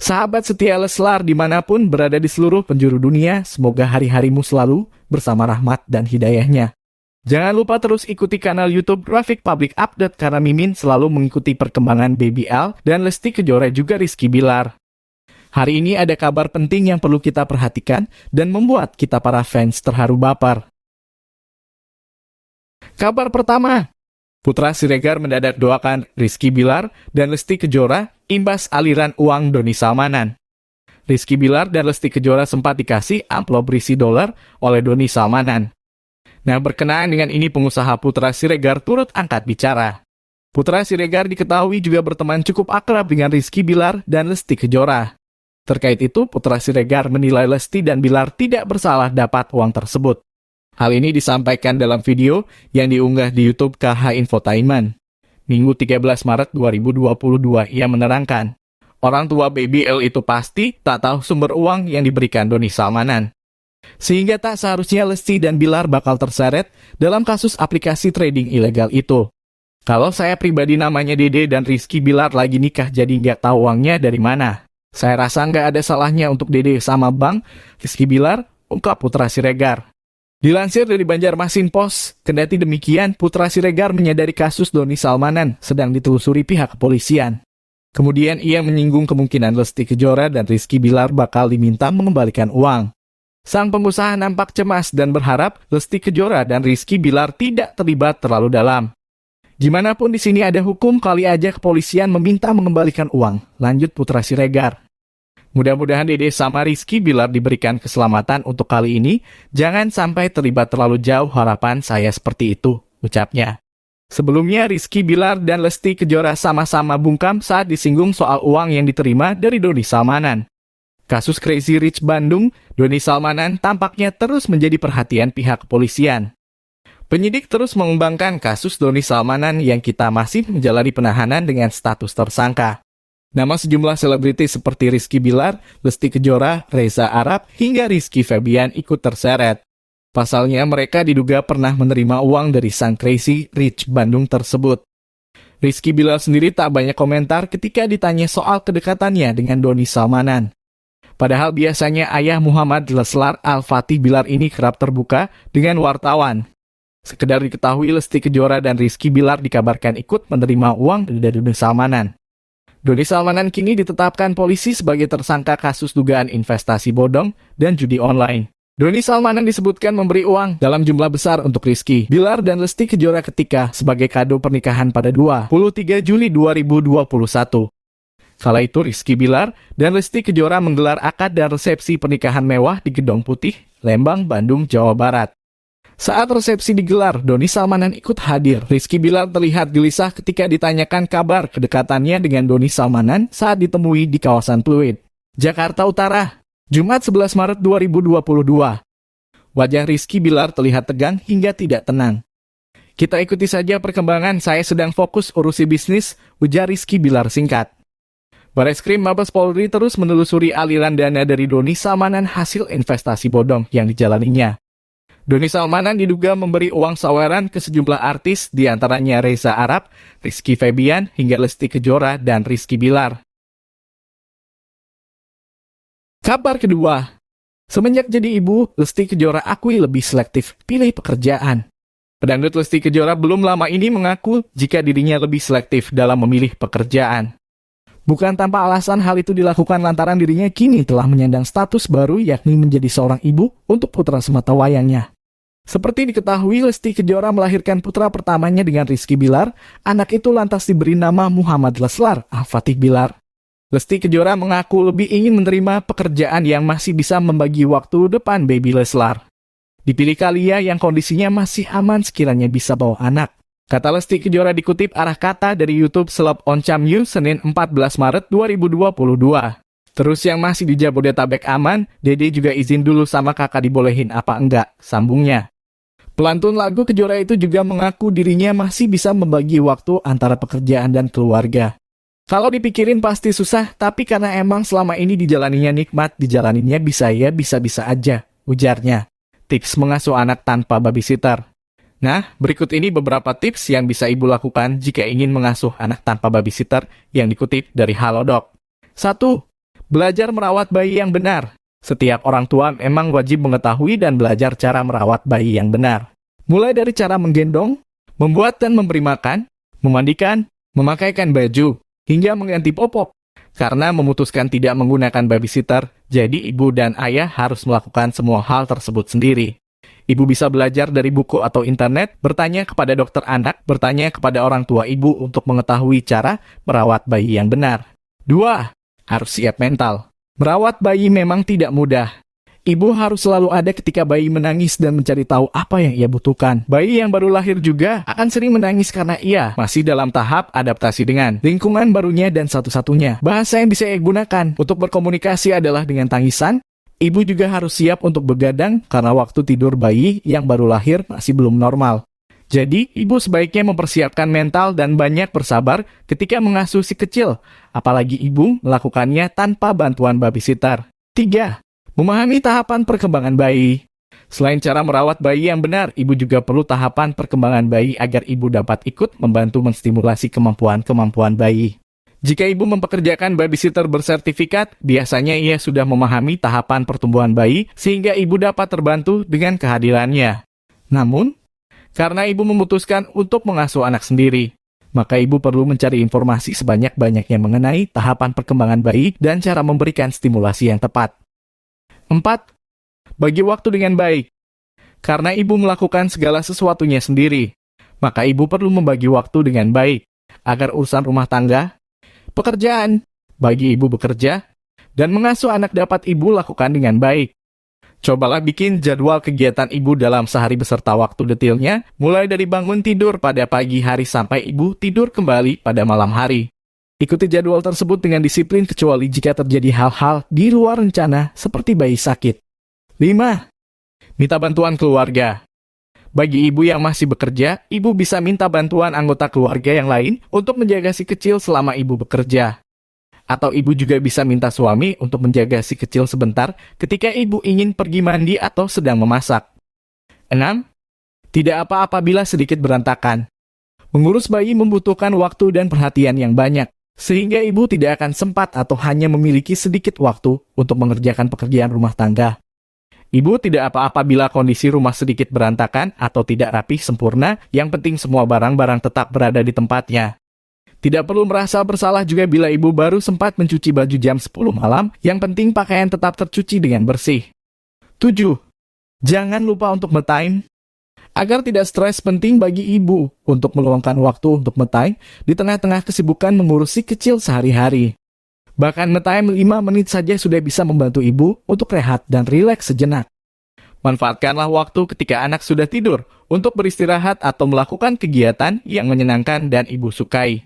Sahabat setia Leslar dimanapun berada di seluruh penjuru dunia, semoga hari-harimu selalu bersama rahmat dan hidayahnya. Jangan lupa terus ikuti kanal YouTube Rafiq Public Update karena Mimin selalu mengikuti perkembangan Baby L dan Lesti Kejora juga Rizky Bilar. Hari ini ada kabar penting yang perlu kita perhatikan dan membuat kita para fans terharu baper. Kabar pertama, Putra Siregar mendadak doakan Rizky Bilar dan Lesti Kejora imbas aliran uang Doni Salmanan. Rizky Bilar dan Lesti Kejora sempat dikasih amplop berisi dolar oleh Doni Salmanan. Nah, berkenaan dengan ini pengusaha Putra Siregar turut angkat bicara. Putra Siregar diketahui juga berteman cukup akrab dengan Rizky Bilar dan Lesti Kejora. Terkait itu, Putra Siregar menilai Lesti dan Bilar tidak bersalah dapat uang tersebut. Hal ini disampaikan dalam video yang diunggah di YouTube KH Infotainment. Minggu 13 Maret 2022, ia menerangkan, orang tua Baby L itu pasti tak tahu sumber uang yang diberikan Doni Salmanan. Sehingga tak seharusnya Lesti dan Bilar bakal terseret dalam kasus aplikasi trading ilegal itu. Kalau saya pribadi namanya Dede dan Rizky Bilar lagi nikah jadi nggak tahu uangnya dari mana. Saya rasa nggak ada salahnya untuk Dede sama Bang Rizky Bilar, ungkap Putra Siregar. Dilansir dari Banjarmasin Post, kendati demikian Putra Siregar menyadari kasus Doni Salmanan sedang ditelusuri pihak kepolisian. Kemudian ia menyinggung kemungkinan Lesti Kejora dan Rizky Bilar bakal diminta mengembalikan uang. Sang pengusaha nampak cemas dan berharap Lesti Kejora dan Rizky Bilar tidak terlibat terlalu dalam. Gimana pun di sini ada hukum, kali aja kepolisian meminta mengembalikan uang, lanjut Putra Siregar. Mudah-mudahan Dede sama Rizky Bilar diberikan keselamatan untuk kali ini, jangan sampai terlibat terlalu jauh, harapan saya seperti itu, ucapnya. Sebelumnya Rizky Bilar dan Lesti Kejora sama-sama bungkam saat disinggung soal uang yang diterima dari Doni Salmanan. Kasus Crazy Rich Bandung, Doni Salmanan tampaknya terus menjadi perhatian pihak kepolisian. Penyidik terus mengembangkan kasus Doni Salmanan yang kita masih menjalani penahanan dengan status tersangka. Nama sejumlah selebritis seperti Rizky Bilar, Lesti Kejora, Reza Arab, hingga Rizky Febian ikut terseret. Pasalnya mereka diduga pernah menerima uang dari sang Crazy Rich Bandung tersebut. Rizky Bilar sendiri tak banyak komentar ketika ditanya soal kedekatannya dengan Doni Salmanan. Padahal biasanya ayah Muhammad Leslar Al-Fatih Bilar ini kerap terbuka dengan wartawan. Sekedar diketahui Lesti Kejora dan Rizky Bilar dikabarkan ikut menerima uang dari Doni Salmanan. Doni Salmanan kini ditetapkan polisi sebagai tersangka kasus dugaan investasi bodong dan judi online. Doni Salmanan disebutkan memberi uang dalam jumlah besar untuk Rizky Bilar dan Lesti Kejora ketika sebagai kado pernikahan pada 23 Juli 2021. Kala itu Rizky Bilar dan Lesti Kejora menggelar akad dan resepsi pernikahan mewah di Gedong Putih, Lembang, Bandung, Jawa Barat. Saat resepsi digelar, Doni Salmanan ikut hadir. Rizky Bilar terlihat gelisah ketika ditanyakan kabar kedekatannya dengan Doni Salmanan saat ditemui di kawasan Pluit, Jakarta Utara, Jumat 11 Maret 2022. Wajah Rizky Bilar terlihat tegang hingga tidak tenang. Kita ikuti saja perkembangan, saya sedang fokus urusi bisnis, ujar Rizky Bilar singkat. Bareskrim Mabes Polri terus menelusuri aliran dana dari Doni Salmanan hasil investasi bodong yang dijalaninya. Doni Salmanan diduga memberi uang saweran ke sejumlah artis, diantaranya Reza Arab, Rizky Febian, hingga Lesti Kejora dan Rizky Bilar. Kabar kedua, semenjak jadi ibu, Lesti Kejora akui lebih selektif pilih pekerjaan. Pedangdut Lesti Kejora belum lama ini mengaku jika dirinya lebih selektif dalam memilih pekerjaan. Bukan tanpa alasan hal itu dilakukan lantaran dirinya kini telah menyandang status baru yakni menjadi seorang ibu untuk putra sematawayangnya. Seperti diketahui, Lesti Kejora melahirkan putra pertamanya dengan Rizky Bilar, anak itu lantas diberi nama Muhammad Leslar Al-Fatih Bilar. Lesti Kejora mengaku lebih ingin menerima pekerjaan yang masih bisa membagi waktu depan Baby Leslar. Dipilih Kalia yang kondisinya masih aman sekiranya bisa bawa anak. Kata Lesti Kejora dikutip arah kata dari YouTube Seleb Oncam You Senin 14 Maret 2022. Terus yang masih di Jabodetabek aman, Dede juga izin dulu sama kakak dibolehin apa enggak, sambungnya. Pelantun lagu Kejora itu juga mengaku dirinya masih bisa membagi waktu antara pekerjaan dan keluarga. Kalau dipikirin pasti susah, tapi karena emang selama ini dijalaninya nikmat, dijalaninya bisa ya bisa-bisa aja, ujarnya. Tips mengasuh anak tanpa babysitter. Nah, berikut ini beberapa tips yang bisa ibu lakukan jika ingin mengasuh anak tanpa babysitter yang dikutip dari Halodoc. 1. Belajar merawat bayi yang benar. Setiap orang tua memang wajib mengetahui dan belajar cara merawat bayi yang benar. Mulai dari cara menggendong, membuat dan memberi makan, memandikan, memakaikan baju, hingga mengganti popok. Karena memutuskan tidak menggunakan babysitter, jadi ibu dan ayah harus melakukan semua hal tersebut sendiri. Ibu bisa belajar dari buku atau internet, bertanya kepada dokter anak, bertanya kepada orang tua ibu untuk mengetahui cara merawat bayi yang benar. 2. Harus siap mental. Merawat bayi memang tidak mudah. Ibu harus selalu ada ketika bayi menangis dan mencari tahu apa yang ia butuhkan. Bayi yang baru lahir juga akan sering menangis karena ia masih dalam tahap adaptasi dengan lingkungan barunya dan satu-satunya. Bahasa yang bisa ia gunakan untuk berkomunikasi adalah dengan tangisan. Ibu juga harus siap untuk begadang karena waktu tidur bayi yang baru lahir masih belum normal. Jadi, ibu sebaiknya mempersiapkan mental dan banyak bersabar ketika mengasuh si kecil, apalagi ibu melakukannya tanpa bantuan babysitter. 3. Memahami tahapan perkembangan bayi. Selain cara merawat bayi yang benar, ibu juga perlu tahapan perkembangan bayi agar ibu dapat ikut membantu menstimulasi kemampuan-kemampuan bayi. Jika ibu mempekerjakan babysitter bersertifikat, biasanya ia sudah memahami tahapan pertumbuhan bayi sehingga ibu dapat terbantu dengan kehadirannya. Namun, karena ibu memutuskan untuk mengasuh anak sendiri, maka ibu perlu mencari informasi sebanyak-banyaknya mengenai tahapan perkembangan bayi dan cara memberikan stimulasi yang tepat. 4. Bagi waktu dengan baik. Karena ibu melakukan segala sesuatunya sendiri, maka ibu perlu membagi waktu dengan baik, agar urusan rumah tangga, pekerjaan, bagi ibu bekerja, dan mengasuh anak dapat ibu lakukan dengan baik. Cobalah bikin jadwal kegiatan ibu dalam sehari beserta waktu detailnya, mulai dari bangun tidur pada pagi hari sampai ibu tidur kembali pada malam hari. Ikuti jadwal tersebut dengan disiplin kecuali jika terjadi hal-hal di luar rencana seperti bayi sakit. 5. Minta bantuan keluarga. Bagi ibu yang masih bekerja, ibu bisa minta bantuan anggota keluarga yang lain untuk menjaga si kecil selama ibu bekerja. Atau ibu juga bisa minta suami untuk menjaga si kecil sebentar ketika ibu ingin pergi mandi atau sedang memasak. 6. Tidak apa apabila sedikit berantakan. Mengurus bayi membutuhkan waktu dan perhatian yang banyak, sehingga ibu tidak akan sempat atau hanya memiliki sedikit waktu untuk mengerjakan pekerjaan rumah tangga. Ibu tidak apa-apa bila kondisi rumah sedikit berantakan atau tidak rapi sempurna, yang penting semua barang-barang tetap berada di tempatnya. Tidak perlu merasa bersalah juga bila ibu baru sempat mencuci baju jam 10 malam, yang penting pakaian tetap tercuci dengan bersih. 7. Jangan lupa untuk me time. Agar tidak stres, penting bagi ibu untuk meluangkan waktu untuk me time di tengah-tengah kesibukan mengurus si kecil sehari-hari. Bahkan me time 5 menit saja sudah bisa membantu ibu untuk rehat dan rileks sejenak. Manfaatkanlah waktu ketika anak sudah tidur untuk beristirahat atau melakukan kegiatan yang menyenangkan dan ibu sukai.